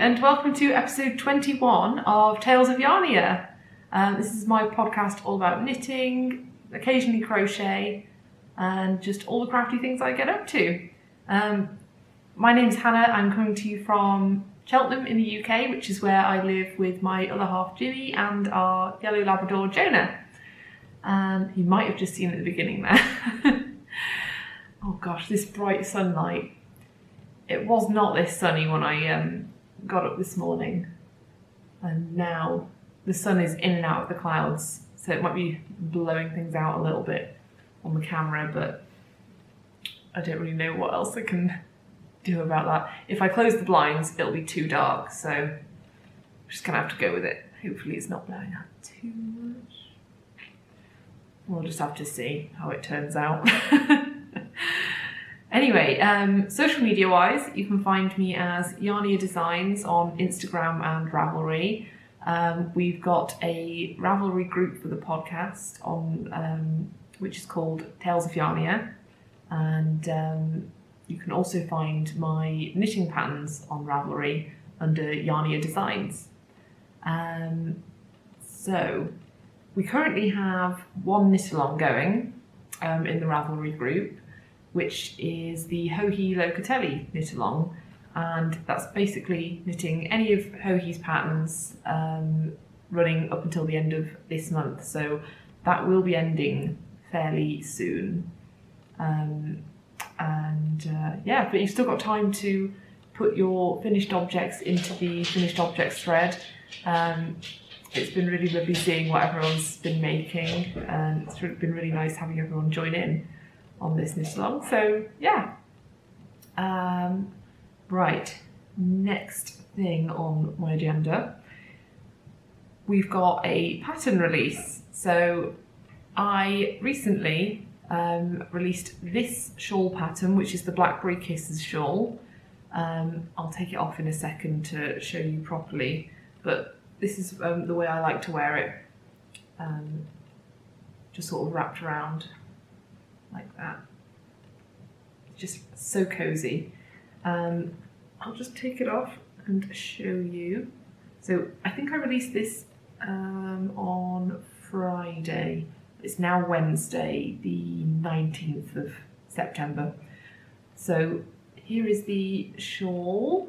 And welcome to episode 21 of Tales of Yarnia. This is my podcast all about knitting, occasionally crochet, and just all the crafty things I get up to. My name's Hannah. I'm coming to you from Cheltenham in the UK, which is where I live with my other half Jimmy and our yellow Labrador Jonah. You might have just seen at the beginning there. Oh gosh, this bright sunlight. It was not this sunny when I got up this morning, and now the sun is in and out of the clouds, so it might be blowing things out a little bit on the camera, but I don't really know what else I can do about that. If I close the blinds, it'll be too dark, so I'm just gonna have to go with it. Hopefully it's not blowing out too much. We'll just have to see how it turns out. Anyway, social media wise, you can find me as Yarnia Designs on Instagram and Ravelry. We've got a Ravelry group for the podcast on which is called Tales of Yarnia, and you can also find my knitting patterns on Ravelry under Yarnia Designs. So we currently have one knit along going in the Ravelry group, which is the Hohi Locatelli knit along, and that's basically knitting any of Hohi's patterns running up until the end of this month, so that will be ending fairly soon. Yeah, but you've still got time to put your finished objects into the finished objects thread. It's been really lovely seeing what everyone's been making, and it's been really nice having everyone join in on this knit along. So yeah. Right, next thing on my agenda, we've got a pattern release. So I recently released this shawl pattern, which is the Blackberry Kisses shawl. I'll take it off in a second to show you properly, but this is the way I like to wear it, just sort of wrapped around like that. It's just so cozy. I'll just take it off and show you. So I think I released this on Friday. It's now Wednesday, the 19th of September. So here is the shawl.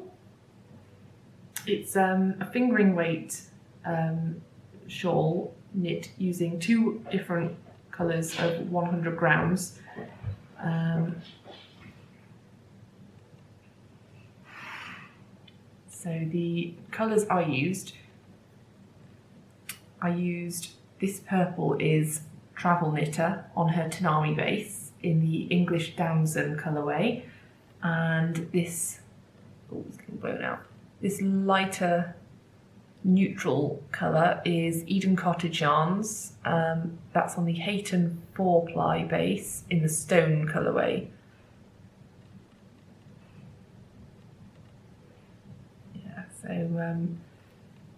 It's a fingering weight shawl knit using two different colours of 100 grams. So the colours I used this purple is Travel Knitter on her Tanami base in the English Damson colourway, and this, oh, it's getting blown out. This lighter neutral colour is Eden Cottage Yarns. That's on the Hayton 4-ply base in the Stone colourway. So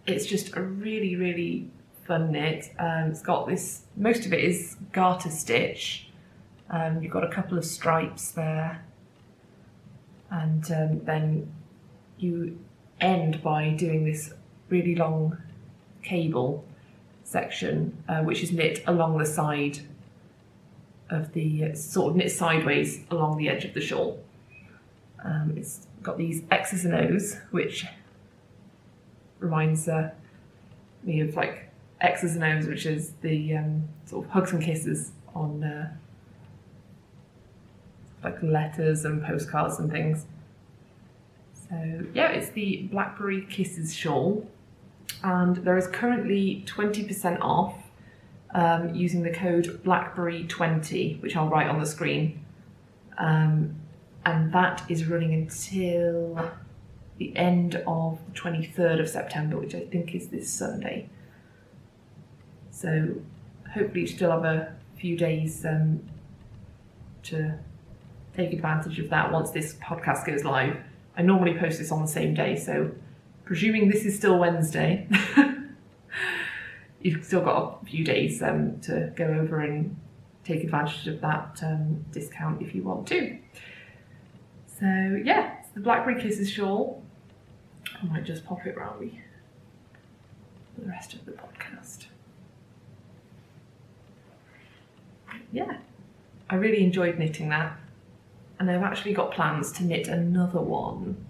it's just a really, really fun knit. It's got this, most of it is garter stitch. You've got a couple of stripes there, and then you end by doing this really long cable section, which is knit along the side of the, sort of knit sideways along the edge of the shawl. It's got these X's and O's, which reminds me of like X's and O's, which is the sort of hugs and kisses on like letters and postcards and things. So yeah, it's the Blackberry Kisses shawl, and there is currently 20% off using the code Blackberry20, which I'll write on the screen. And that is running until the end of the 23rd of September, which I think is this Sunday. So hopefully you still have a few days to take advantage of that once this podcast goes live. I normally post this on the same day, so presuming this is still Wednesday, you've still got a few days to go over and take advantage of that discount if you want to. So yeah, it's the Blackberry Kisses shawl. I might just pop it round me for the rest of the podcast. Yeah, I really enjoyed knitting that, and I've actually got plans to knit another one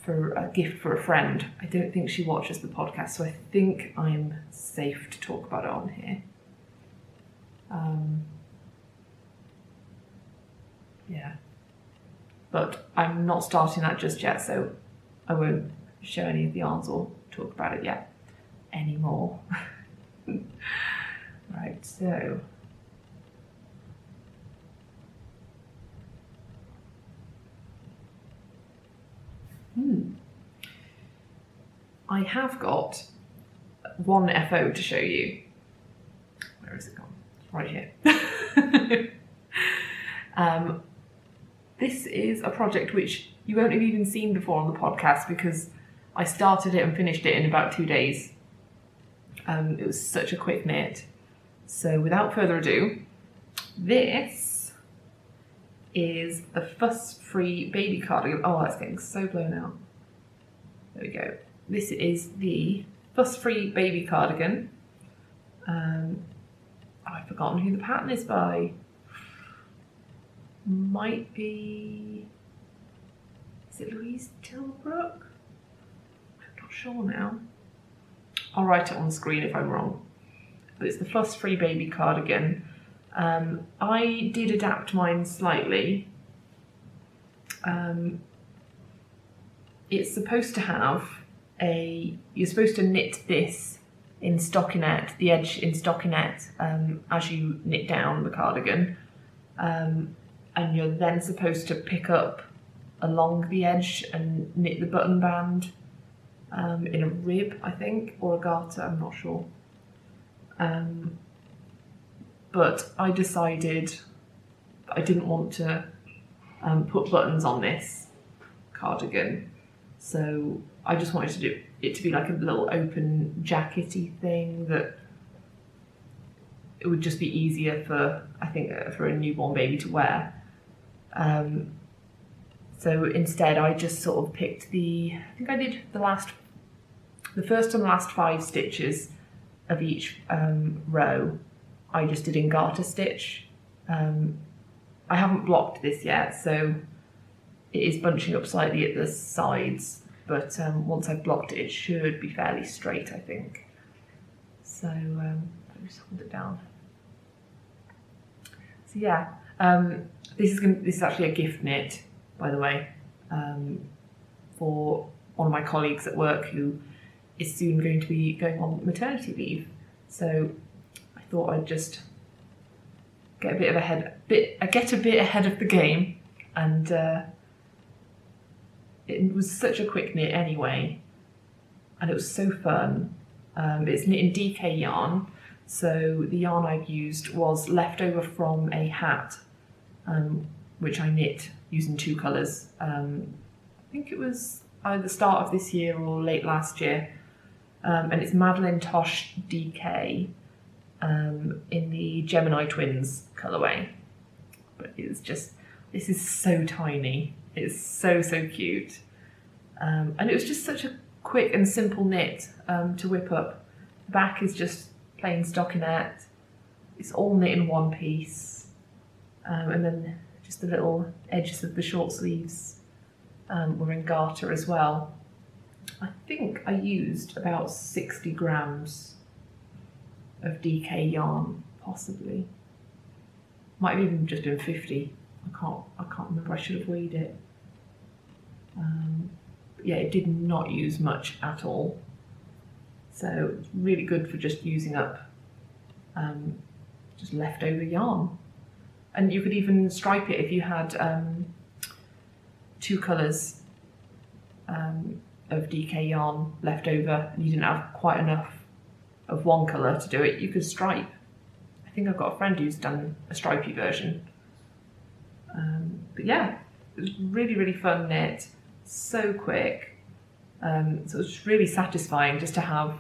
for a gift for a friend. I don't think she watches the podcast, so I think I'm safe to talk about it on here. Yeah, but I'm not starting that just yet, so I won't show any of the yarns or talk about it yet anymore. Right, so I have got one FO to show you. Where is it gone? Right here. This is a project which you won't have even seen before on the podcast because I started it and finished it in about 2 days. It was such a quick knit. So without further ado, this is the fuss-free baby cardigan. Oh, that's getting so blown out. There we go. This is the fuss-free baby cardigan. I've forgotten who the pattern is by. Might be... Is it Louise Tilbrook? I'm not sure now. I'll write it on the screen if I'm wrong. But it's the fuss-free baby cardigan. I did adapt mine slightly. It's supposed to have you're supposed to knit this in stockinette, the edge in stockinette, as you knit down the cardigan. And you're then supposed to pick up along the edge and knit the button band in a rib, I think, or a garter, I'm not sure. But I decided I didn't want to put buttons on this cardigan, so I just wanted to do it to be like a little open jackety thing that it would just be easier for, I think, for a newborn baby to wear. So instead I just sort of picked I think I did the first and last 5 stitches of each row I just did in garter stitch. I haven't blocked this yet, so it is bunching up slightly at the sides, but once I've blocked it, it should be fairly straight, I think. So let me just hold it down. So yeah, this is actually a gift knit, by the way, for one of my colleagues at work who is soon going to be going on maternity leave. So I thought I'd just get a bit ahead of the game, and it was such a quick knit anyway, and it was so fun. It's knit in DK yarn, so the yarn I've used was leftover from a hat, which I knit using 2 colours. I think it was either the start of this year or late last year. And it's Madeline Tosh DK in the Gemini Twins colourway. But it's just, this is so tiny. It's so, so cute. And it was just such a quick and simple knit to whip up. The back is just plain stockinette. It's all knit in one piece. And then just the little edges of the short sleeves were in garter as well. I think I used about 60 grams of DK yarn, possibly. Might have even just been 50. I can't remember. I should have weighed it. Yeah, it did not use much at all. So it's really good for just using up just leftover yarn. And you could even stripe it if you had 2 colours of DK yarn left over and you didn't have quite enough of one colour to do it, you could stripe. I think I've got a friend who's done a stripy version. But yeah, it was really, really fun knit, so quick. So it was just really satisfying just to have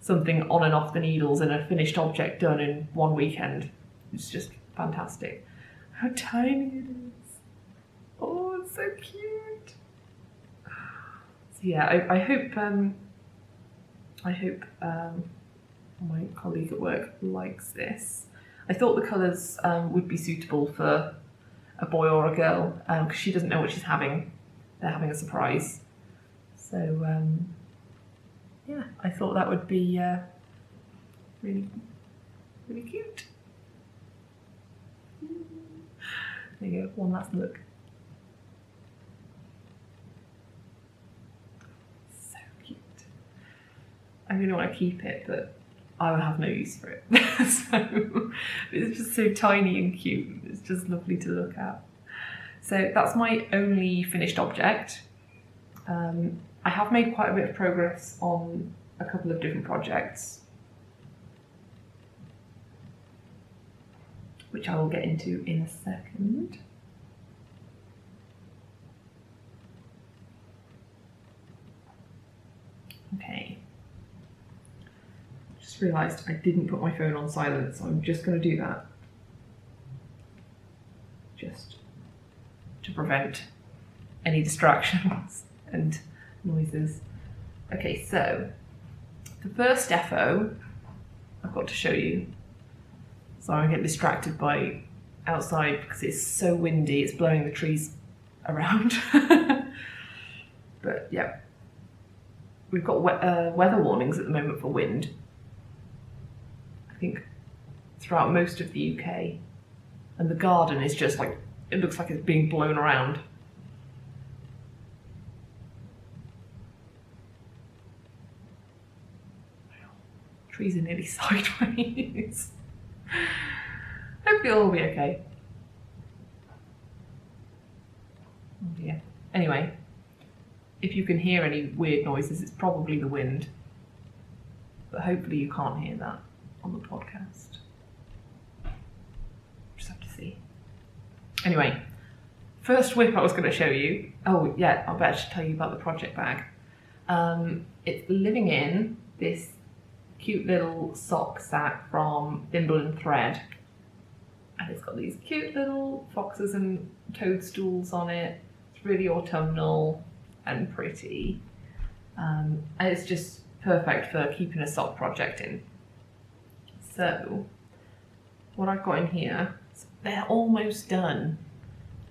something on and off the needles and a finished object done in one weekend. It's just fantastic. How tiny it is. Oh, it's so cute. So yeah, I hope my colleague at work likes this. I thought the colours would be suitable for a boy or a girl because she doesn't know what she's having. They're having a surprise. So yeah, I thought that would be really, really cute. There you go, one last look. So cute. I really want to keep it, but I will have no use for it. So it's just so tiny and cute. It's just lovely to look at. So that's my only finished object. I have made quite a bit of progress on a couple of different projects, which I will get into in a second. Okay. Just realised I didn't put my phone on silent, so I'm just going to do that. Just to prevent any distractions and noises. Okay, so the first defo I've got to show you. Sorry, I get distracted by outside because it's so windy, it's blowing the trees around. But yeah, we've got weather warnings at the moment for wind. I think throughout most of the UK. And the garden is just like, it looks like it's being blown around. Trees are nearly sideways. Hopefully it'll all be okay. Oh dear. Anyway, if you can hear any weird noises, it's probably the wind. But hopefully you can't hear that on the podcast. Just have to see. Anyway, first whip I was going to show you. Oh yeah, I better tell you about the project bag. It's living in this cute little sock sack from Thimble and Thread. And it's got these cute little foxes and toadstools on it. It's really autumnal and pretty. And it's just perfect for keeping a sock project in. So, what I've got in here, they're almost done.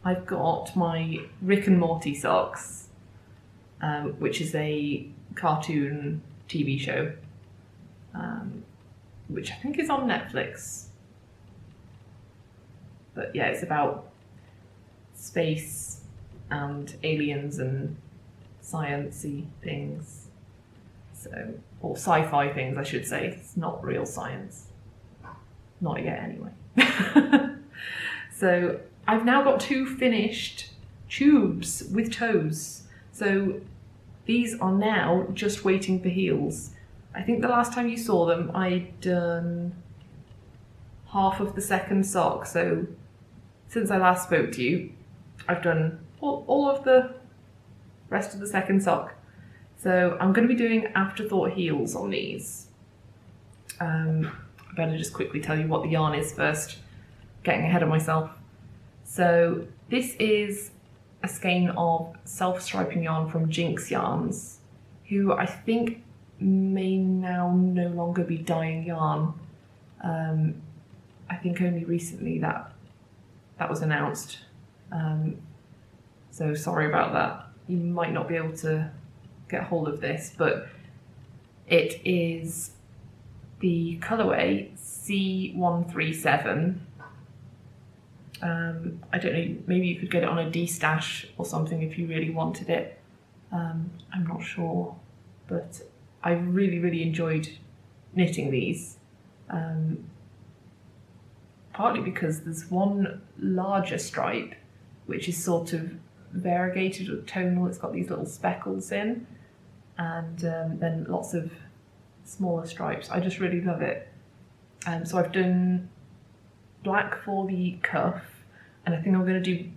I've got my Rick and Morty socks, which is a cartoon TV show, which I think is on Netflix. But yeah, it's about space and aliens and science-y things. So, or sci-fi things, I should say. It's not real science. Not yet, anyway. So, I've now got 2 finished tubes with toes. So, these are now just waiting for heels. I think the last time you saw them, I'd done half of the second sock. So, since I last spoke to you, I've done all of the rest of the second sock. So I'm going to be doing afterthought heels on these. I better just quickly tell you what the yarn is first, getting ahead of myself. So this is a skein of self-striping yarn from Jinx Yarns, who I think may now no longer be dyeing yarn. I think only recently that was announced. So sorry about that. You might not be able to get hold of this, but it is the colourway C137. I don't know, maybe you could get it on a D-stash or something if you really wanted it. I'm not sure, but I really enjoyed knitting these. Partly because there's one larger stripe which is sort of variegated or tonal. It's got these little speckles in, and then lots of smaller stripes. I just really love it. So I've done black for the cuff, and I think I'm going to do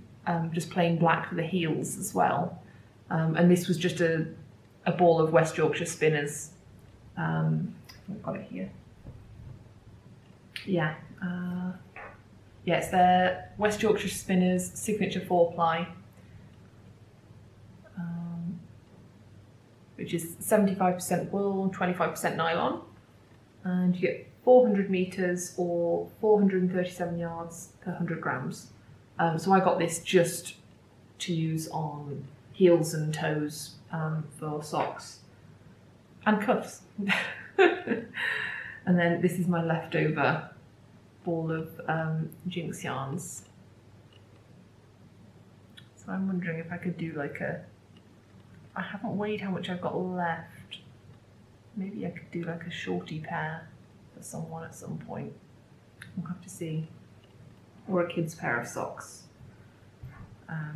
just plain black for the heels as well. And this was just a ball of West Yorkshire spinners. I've got it here. Yeah. Yeah, it's their West Yorkshire Spinners Signature 4-ply, which is 75% wool, 25% nylon, and you get 400 metres or 437 yards per 100 grams. So I got this just to use on heels and toes for socks and cuffs. And then this is my leftover ball of Jinx yarns. So I'm wondering if I could do like I haven't weighed how much I've got left. Maybe I could do like a shorty pair for someone at some point. We'll have to see. Or a kid's pair of socks at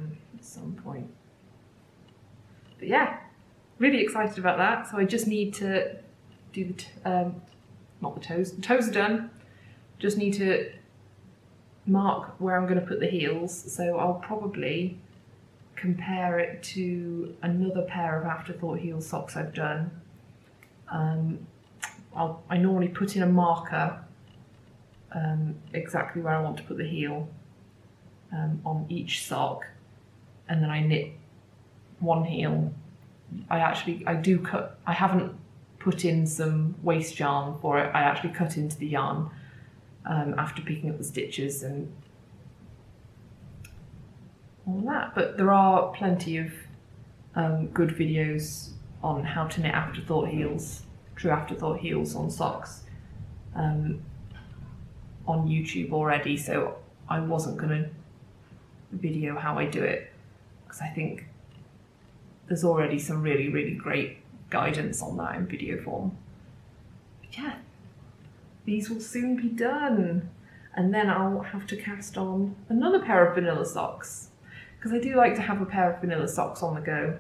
some point. But yeah, really excited about that. So I just need to do not the toes. The toes are done. Just need to mark where I'm going to put the heels. So I'll probably compare it to another pair of afterthought heel socks I've done. I normally put in a marker exactly where I want to put the heel on each sock, and then I knit one heel. I do cut. I haven't put in some waste yarn for it. I actually cut into the yarn after picking up the stitches and all that. But there are plenty of good videos on how to knit afterthought heels, true afterthought heels on socks on YouTube already, so I wasn't going to video how I do it because I think there's already some really great guidance on that in video form. But yeah, these will soon be done, and then I'll have to cast on another pair of vanilla socks because I do like to have a pair of vanilla socks on the go.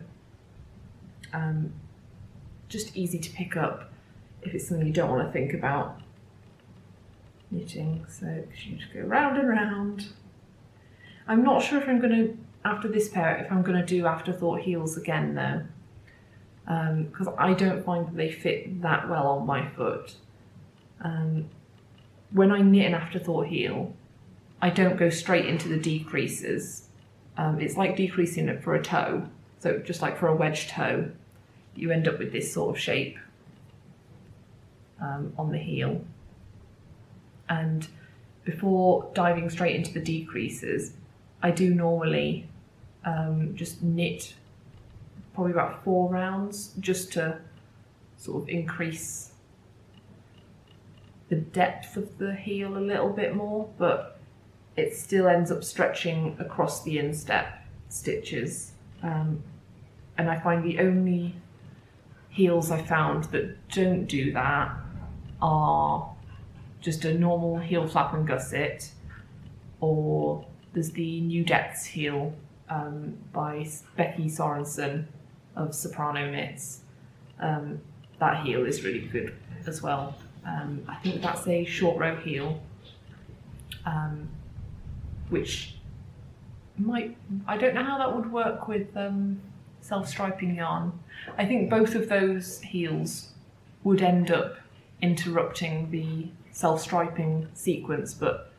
Just easy to pick up if it's something you don't want to think about knitting, so you just go round and round. I'm not sure if I'm going to, after this pair, if I'm going to do afterthought heels again though, because I don't find that they fit that well on my foot. When I knit an afterthought heel, I don't go straight into the decreases. It's like decreasing it for a toe, so just like for a wedge toe, you end up with this sort of shape on the heel. And before diving straight into the decreases, I do normally just knit probably about 4 rounds just to sort of increase the depth of the heel a little bit more, but it still ends up stretching across the instep stitches. And I find the only heels I found that don't do that are just a normal heel flap and gusset, or there's the New Depths heel by Becky Sorensen of Soprano Knits. That heel is really good as well. I think that's a short row heel, which I don't know how that would work with self-striping yarn. I think both of those heels would end up interrupting the self-striping sequence, but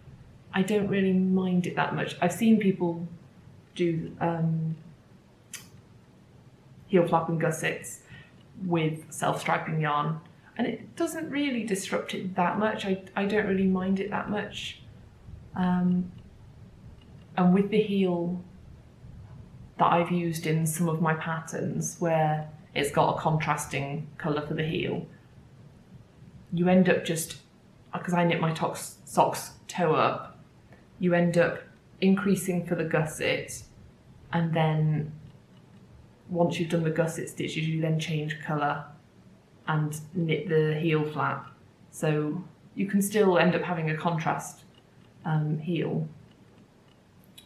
I don't really mind it that much. I've seen people do heel flap and gussets with self-striping yarn, and it doesn't really disrupt it that much. I don't really mind it that much. And with the heel that I've used in some of my patterns where it's got a contrasting colour for the heel, you end up just, because I knit my socks toe up, you end up increasing for the gusset, and then once you've done the gusset stitches, you then change colour and knit the heel flap. So you can still end up having a contrast heel.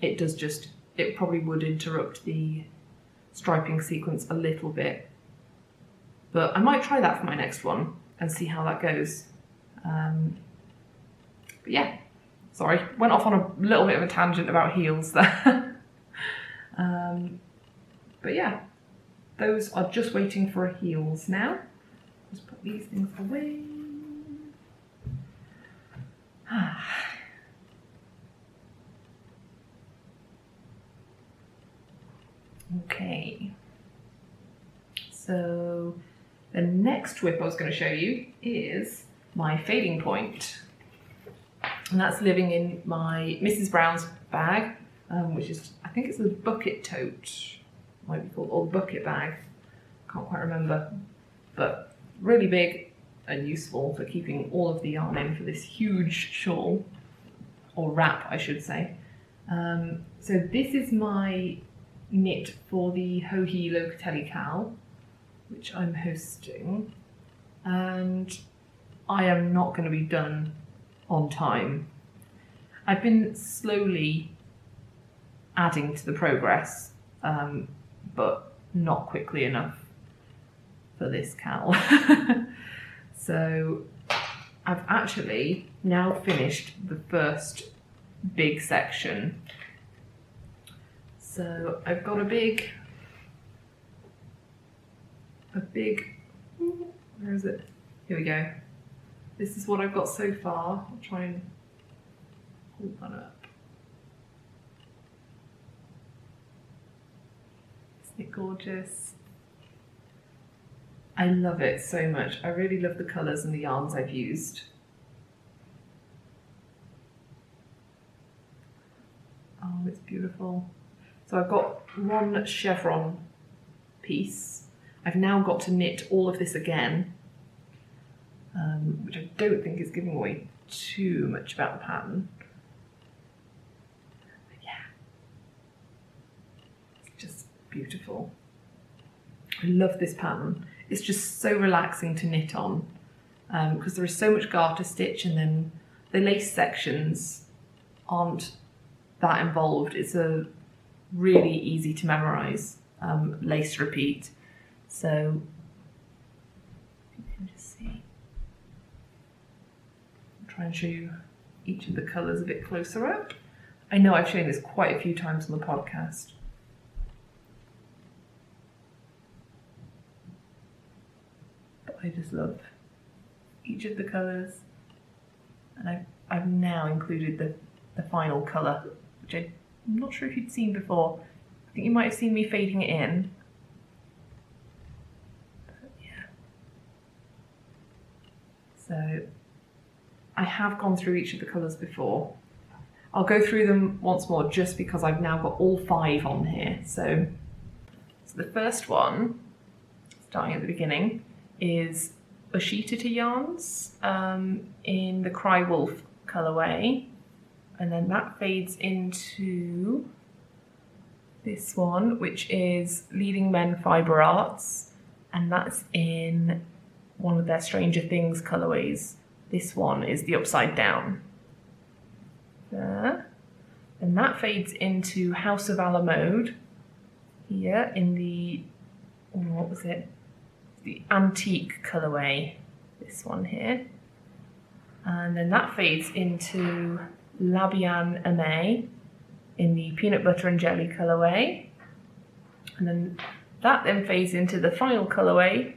It probably would interrupt the striping sequence a little bit. But I might try that for my next one and see how that goes. But yeah, sorry, went off on a little bit of a tangent about heels there. But yeah, those are just waiting for heels now. Just put these things away. Okay, so the next whip I was going to show you is my fading point, and that's living in my Mrs. Brown's bag, which is, I think it's a bucket tote, might be called, or bucket bag, can't quite remember, but really big and useful for keeping all of the yarn in for this huge shawl, or wrap I should say. So this is my knit for the Hohi Locatelli Cal, which I'm hosting, and I am not going to be done on time. I've been slowly adding to the progress, but not quickly enough for this Cal. So I've actually now finished the first big section. So I've got a big, where is it? Here we go. This is what I've got so far. I'll try and hold that up. Isn't it gorgeous? I love it so much. I really love the colours and the yarns I've used. Oh, it's beautiful. So I've got one chevron piece. I've now got to knit all of this again, which I don't think is giving away too much about the pattern. But yeah, it's just beautiful. I love this pattern. It's just so relaxing to knit on, because there is so much garter stitch, and then the lace sections aren't that involved. It's a really easy to memorize lace repeat. So you can just see. I'll try and show you each of the colours a bit closer up. I know I've shown this quite a few times on the podcast. But I just love each of the colours. And I've now included the final colour, which I'm not sure if you'd seen before. I think you might have seen me fading it in. But yeah. So I have gone through each of the colours before. I'll go through them once more just because I've now got all 5 on here. So the first one, starting at the beginning, is Oshita yarns in the Cry Wolf colourway. And then that fades into this one, which is Leading Men Fibre Arts, and that's in one of their Stranger Things colourways. This one is the Upside Down. There. And that fades into House of Alamode here in the, what was it? The Antique colourway, this one here. And then that fades into Labian Amé in the Peanut Butter and Jelly colourway. And then That then fades into the final colourway,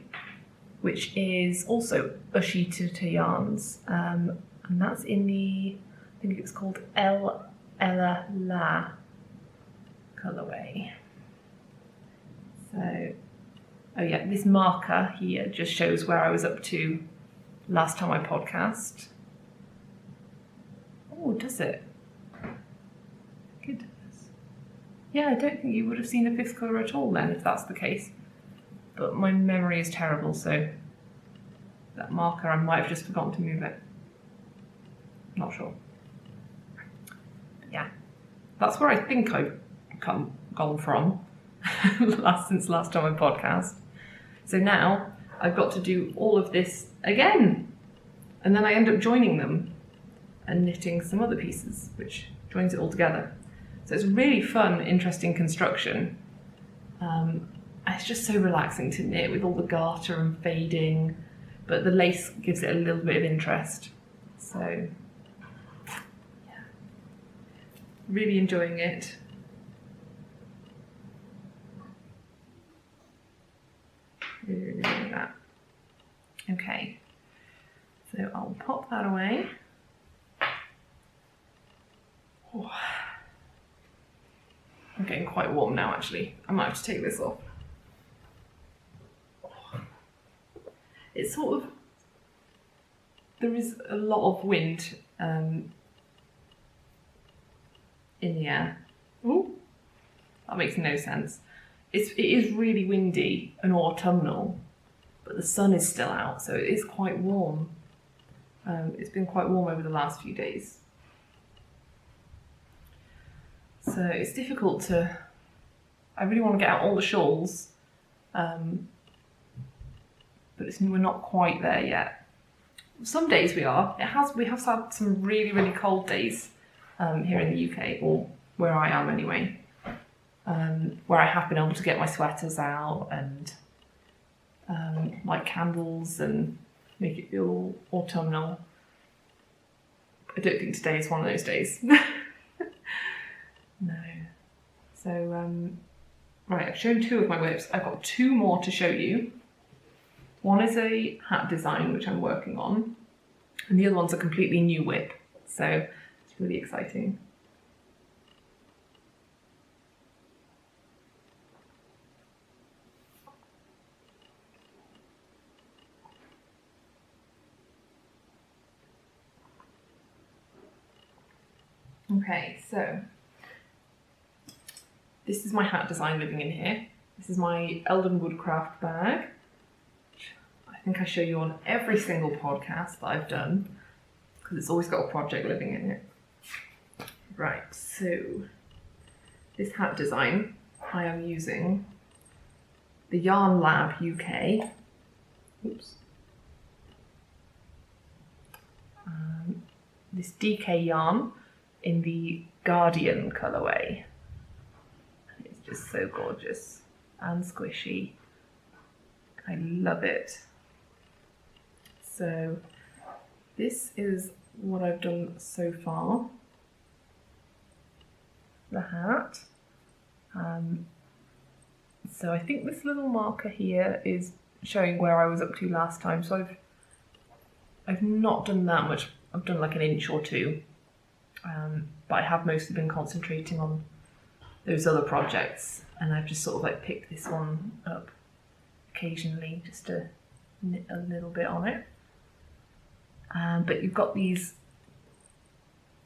which is also Ushita yarns, and that's in the, I think it's called El Ella La colourway. So, oh yeah, this marker here just shows where I was up to last time I podcast. Oh, does it? Goodness. Yeah, I don't think you would have seen a fifth colour at all then, if that's the case. But my memory is terrible, so that marker, I might have just forgotten to move it. Not sure. Yeah, that's where I think I've gone from since last time I podcast. So now I've got to do all of this again, and then I end up joining them and knitting some other pieces, which joins it all together. So it's a really fun, interesting construction. It's just so relaxing to knit with all the garter and fading, but the lace gives it a little bit of interest. So, yeah, really enjoying it. Really enjoying that. Okay, so I'll pop that away. Oh. I'm getting quite warm now, actually. I might have to take this off. It's sort of, there is a lot of wind in the air. Ooh, that makes no sense. It is really windy and autumnal, but the sun is still out, so it is quite warm. It's been quite warm over the last few days. So it's difficult to, I really want to get out all the shawls, but we're not quite there yet. Some days we are. We have had some really, really cold days here in the UK, or where I am anyway, where I have been able to get my sweaters out and light candles and make it feel autumnal. I don't think today is one of those days. No. So, right, I've shown two of my whips. I've got two more to show you. One is a hat design, which I'm working on, and the other one's a completely new whip. So it's really exciting. Okay, so this is my hat design living in here. This is my Eldon Woodcraft bag, which I think I show you on every single podcast that I've done, because it's always got a project living in it. Right, so this hat design, I am using the Yarn Lab UK. Oops. This DK yarn in the Guardian colourway. It's just so gorgeous and squishy. I love it. So this is what I've done so far. The hat. So I think this little marker here is showing where I was up to last time. So I've not done that much. I've done like an inch or two, but I have mostly been concentrating on those other projects, and I've just sort of like picked this one up occasionally just to knit a little bit on it. But you've got these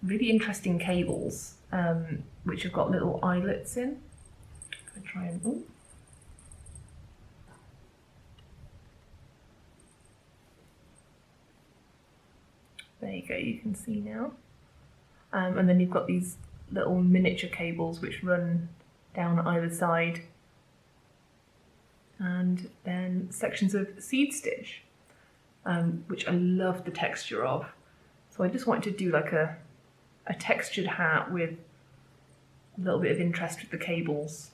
really interesting cables, which have got little eyelets in. I'm try and there you go, you can see now. And then you've got these little miniature cables which run down either side. And then sections of seed stitch, which I love the texture of. So I just wanted to do like a textured hat with a little bit of interest with the cables.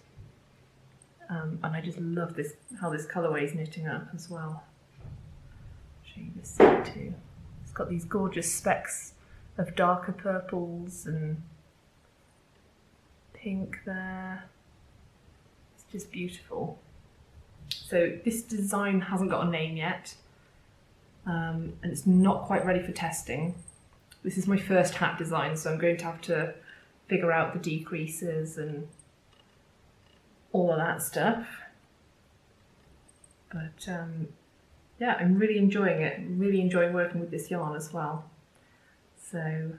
And I just love this, how this colourway is knitting up as well. I'll show you this side too. It's got these gorgeous specks of darker purples and pink there. It's just beautiful. So this design hasn't got a name yet, and it's not quite ready for testing. This is my first hat design, so I'm going to have to figure out the decreases and all of that stuff. But yeah, I'm really enjoying it. I'm really enjoying working with this yarn as well. So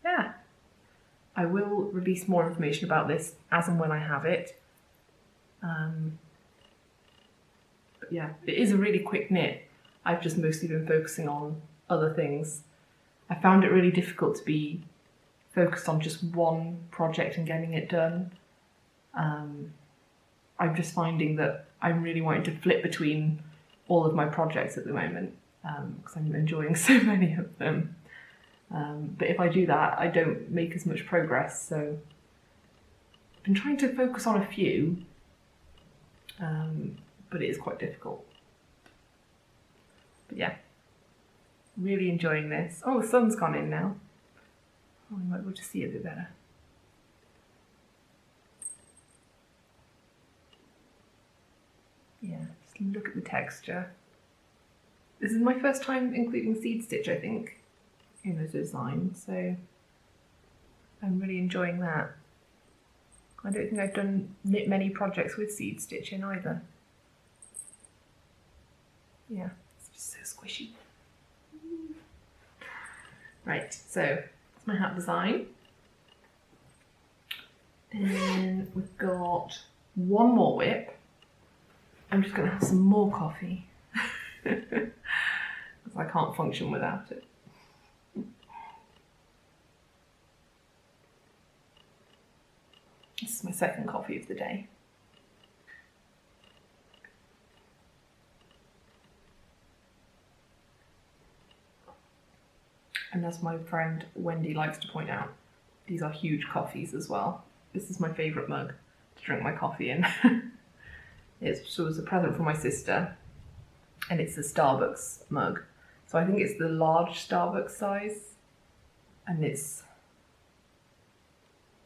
yeah, I will release more information about this as and when I have it. But yeah, it is a really quick knit. I've just mostly been focusing on other things. I found it really difficult to be focused on just one project and getting it done. I'm just finding that I'm really wanting to flip between all of my projects at the moment because I'm enjoying so many of them. But if I do that, I don't make as much progress. So I've been trying to focus on a few, but it is quite difficult. But yeah, really enjoying this. Oh, the sun's gone in now. Oh, I might be able to see it a bit better. Yeah, just look at the texture. This is my first time including seed stitch, I think, in the design, so I'm really enjoying that. I don't think I've knit many projects with seed stitch in either. Yeah, it's just so squishy. Right, so that's my hat design. And we've got one more whip. I'm just going to have some more coffee because I can't function without it. This is my second coffee of the day. And as my friend Wendy likes to point out, these are huge coffees as well. This is my favourite mug to drink my coffee in. It was a present from my sister, and it's a Starbucks mug. So I think it's the large Starbucks size, and it's,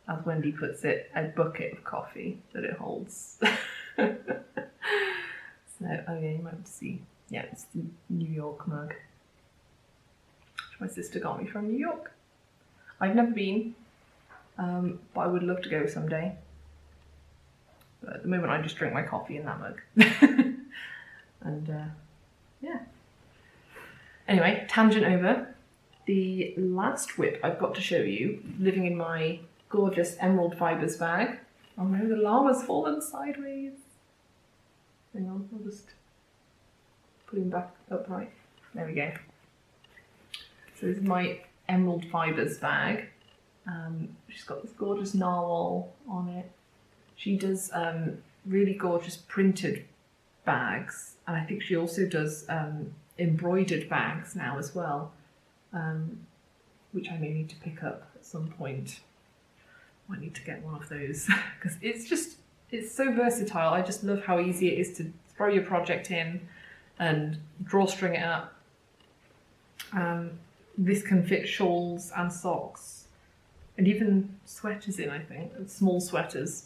as Wendy puts it, a bucket of coffee that it holds. So, oh yeah, you might have to see. Yeah, it's the New York mug, which my sister got me from New York. I've never been, but I would love to go someday. But at the moment I just drink my coffee in that mug. And yeah. Anyway, tangent over. The last whip I've got to show you, living in my gorgeous emerald fibres bag. Oh no, the llama's fallen sideways. Hang on, I'll just put him back upright. There we go. So this is my emerald fibres bag. She's got this gorgeous narwhal on it. She does really gorgeous printed bags, and I think she also does embroidered bags now as well, which I may need to pick up at some point. I need to get one of those because it's so versatile. I just love how easy it is to throw your project in and drawstring it up. This can fit shawls and socks and even sweaters in, I think, and small sweaters.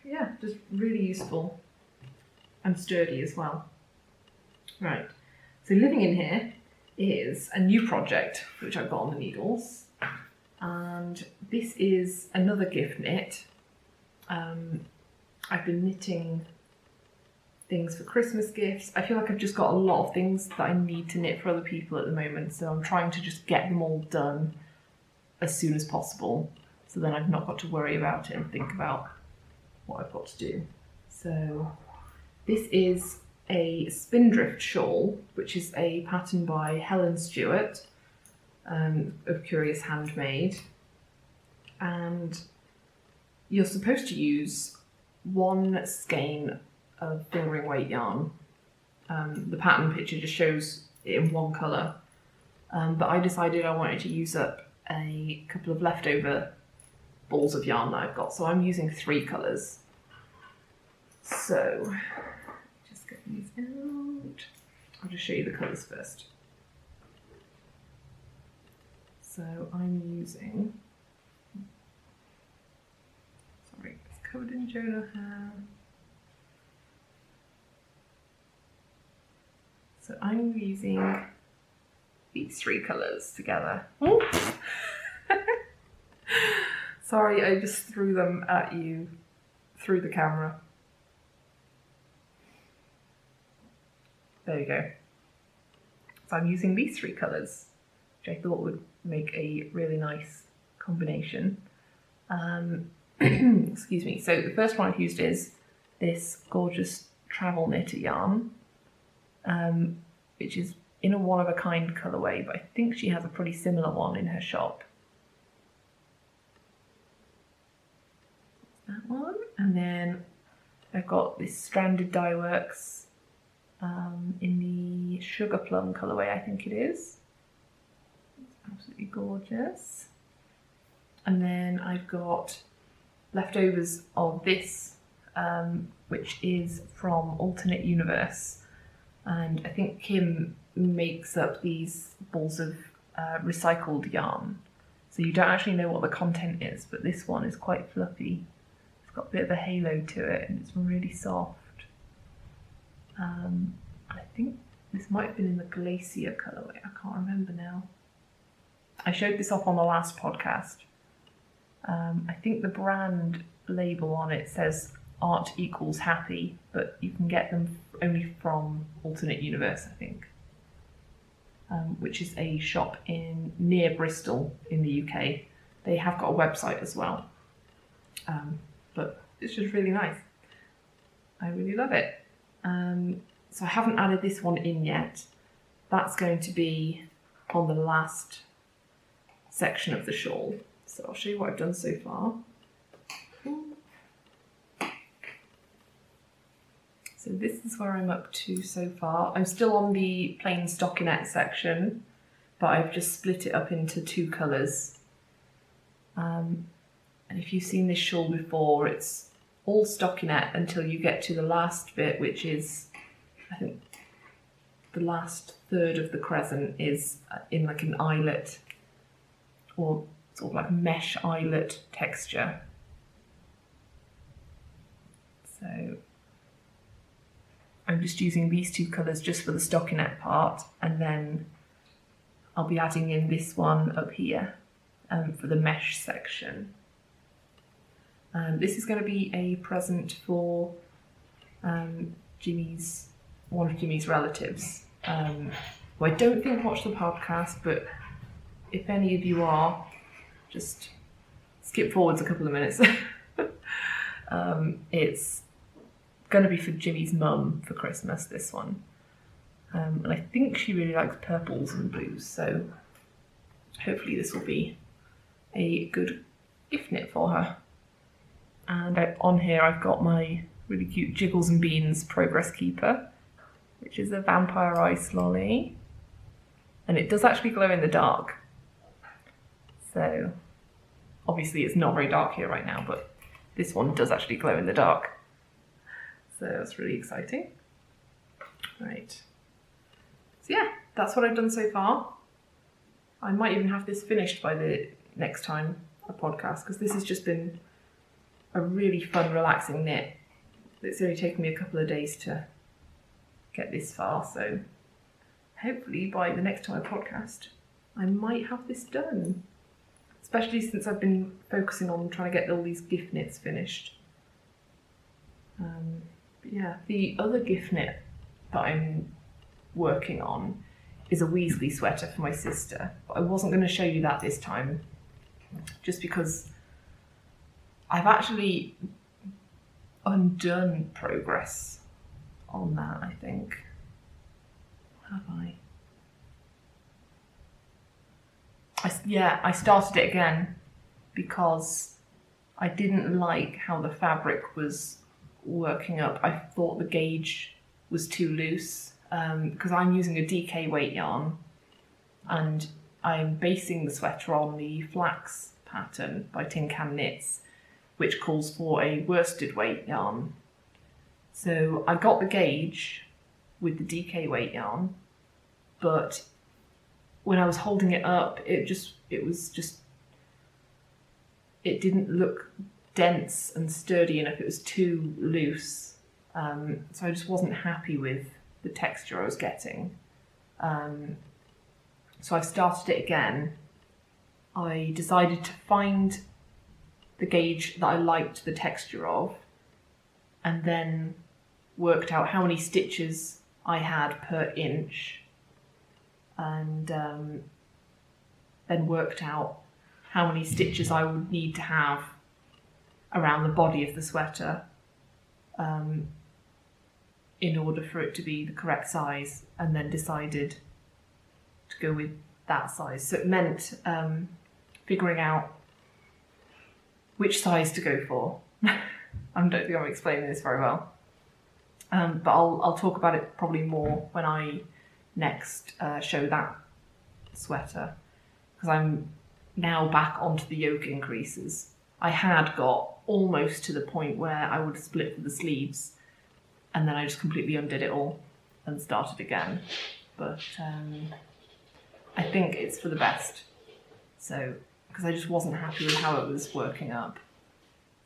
Yeah, just really useful and sturdy as well. Right, so living in here is a new project which I've got on the needles, and this is another gift knit. I've been knitting things for Christmas gifts. I feel like I've just got a lot of things that I need to knit for other people at the moment, so I'm trying to just get them all done as soon as possible, so then I've not got to worry about it and think about what I've got to do. So this is a spindrift shawl, which is a pattern by Helen Stewart of Curious Handmade, and you're supposed to use one skein of fingering weight yarn. The pattern picture just shows it in one colour, but I decided I wanted to use up a couple of leftover balls of yarn that I've got, so I'm using 3 colours. So, just get these out. I'll just show you the colours first. So I'm using, sorry, it's covered in Jonah hair. So I'm using these 3 colours together. Sorry, I just threw them at you through the camera. There you go. So I'm using these 3 colours, which I thought would make a really nice combination. Excuse me. So the first one I've used is this gorgeous travel knit yarn, which is in a one-of-a-kind colourway, but I think she has a pretty similar one in her shop. That one. And then I've got this Stranded Dye Works in the Sugar Plum colourway, I think it is. It's absolutely gorgeous. And then I've got leftovers of this, which is from Alternate Universe. And I think Kim makes up these balls of recycled yarn. So you don't actually know what the content is, but this one is quite fluffy. It's got a bit of a halo to it and it's really soft. I think this might have been in the Glacier colourway, I can't remember now. I showed this off on the last podcast. I think the brand label on it says art equals happy, but you can get them only from Alternate Universe, I think, which is a shop near Bristol in the UK. They have got a website as well, but it's just really nice. I really love it. So I haven't added this one in yet. That's going to be on the last section of the shawl. So I'll show you what I've done so far. So this is where I'm up to so far. I'm still on the plain stockinette section, but I've just split it up into 2 colours. And if you've seen this shawl before, it's all stockinette until you get to the last bit, which is, I think, the last third of the crescent is in like an eyelet, or sort of like mesh eyelet texture. So I'm just using these 2 colours just for the stockinette part, and then I'll be adding in this one up here for the mesh section. This is going to be a present for one of Jimmy's relatives, who I don't think watch the podcast, but if any of you are, just skip forwards a couple of minutes. It's going to be for Jimmy's mum for Christmas, this one. And I think she really likes purples and blues, so hopefully this will be a good gift knit for her. And on here I've got my really cute Jiggles and Beans Progress Keeper, which is a vampire ice lolly. And it does actually glow in the dark. So obviously it's not very dark here right now, but this one does actually glow in the dark. So that's really exciting. Right. So yeah, that's what I've done so far. I might even have this finished by the next time I podcast, because this has just been a really fun, relaxing knit. It's only taken me a couple of days to get this far, so hopefully by the next time I podcast, I might have this done. Especially since I've been focusing on trying to get all these gift knits finished. But yeah, the other gift knit that I'm working on is a Weasley sweater for my sister, but I wasn't going to show you that this time, just because I've actually undone progress on that, I think. Have I? I started it again because I didn't like how the fabric was working up. I thought the gauge was too loose, because I'm using a DK weight yarn and I'm basing the sweater on the flax pattern by Tin Can Knits, which calls for a worsted weight yarn. So I got the gauge with the DK weight yarn, but when I was holding it up, it didn't look dense and sturdy enough. It was too loose. So I just wasn't happy with the texture I was getting. So I've started it again. I decided to find the gauge that I liked the texture of, and then worked out how many stitches I had per inch, and then worked out how many stitches I would need to have around the body of the sweater in order for it to be the correct size, and then decided to go with that size. So it meant figuring out which size to go for. I don't think I'm explaining this very well, but I'll talk about it probably more when I next show that sweater, because I'm now back onto the yoke increases. I had got almost to the point where I would split for the sleeves, and then I just completely undid it all and started again. But I think it's for the best. So, because I just wasn't happy with how it was working up.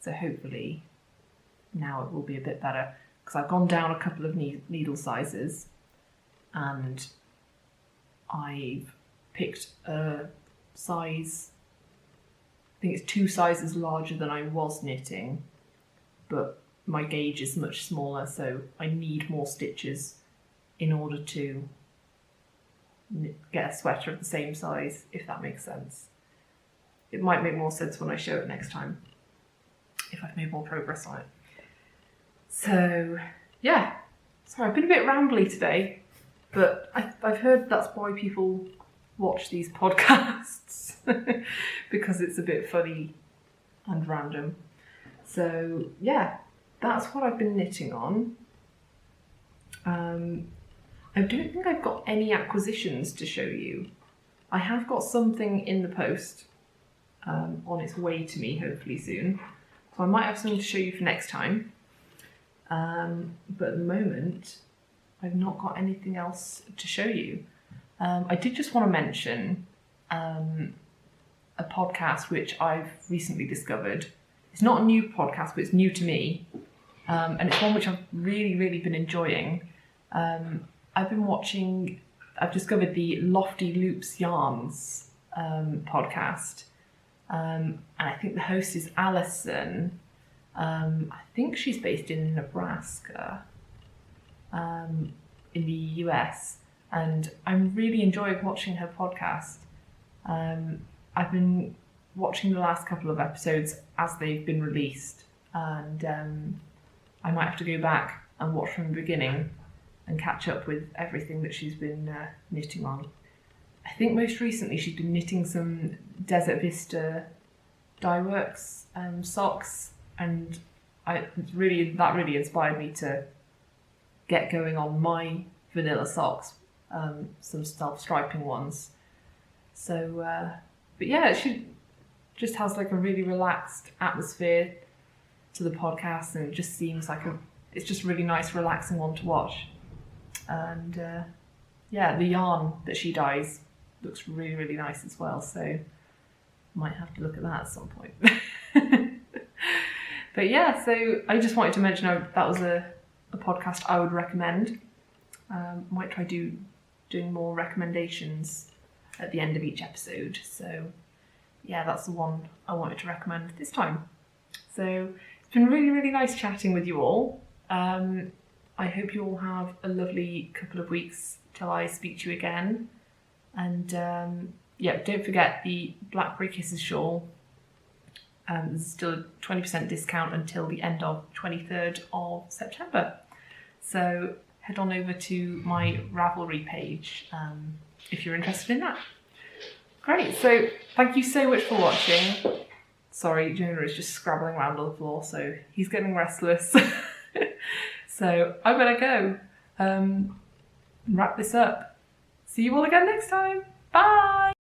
So hopefully now it will be a bit better, because I've gone down a couple of needle sizes, and I've picked a size, I think it's 2 sizes larger than I was knitting, but my gauge is much smaller, so I need more stitches in order to get a sweater of the same size, if that makes sense. It might make more sense when I show it next time, if I've made more progress on it. So yeah, sorry, I've been a bit rambly today, but I've heard that's why people watch these podcasts, because it's a bit funny and random. So yeah, that's what I've been knitting on. I don't think I've got any acquisitions to show you. I have got something in the post on its way to me, hopefully soon. So I might have something to show you for next time. But at the moment, I've not got anything else to show you. I did just want to mention a podcast which I've recently discovered. It's not a new podcast, but it's new to me. And it's one which I've really been enjoying. I've discovered the Lofty Loops Yarns podcast. And I think the host is Alison. I think she's based in Nebraska, in the US. And I'm really enjoying watching her podcast. I've been watching the last couple of episodes as they've been released, and I might have to go back and watch from the beginning and catch up with everything that she's been knitting on. I think most recently she's been knitting some Desert Vista Dyeworks socks, and that really inspired me to get going on my vanilla socks, some self-striping ones. So, but yeah, she just has like a really relaxed atmosphere to the podcast, and it just seems like it's just a really nice, relaxing one to watch. And yeah, the yarn that she dyes looks really nice as well, so might have to look at that at some point. But yeah, so I just wanted to mention that was a podcast I would recommend. Might try doing more recommendations at the end of each episode. So yeah, that's the one I wanted to recommend this time. So it's been really nice chatting with you all. I hope you all have a lovely couple of weeks till I speak to you again. And yeah, don't forget the Blackberry Kisses shawl. There's still a 20% discount until the end of 23rd of September. So head on over to my Ravelry page if you're interested in that. Great, so thank you so much for watching. Sorry, Jonah is just scrabbling around on the floor, so he's getting restless. So I'm gonna go wrap this up. See you all again next time. Bye!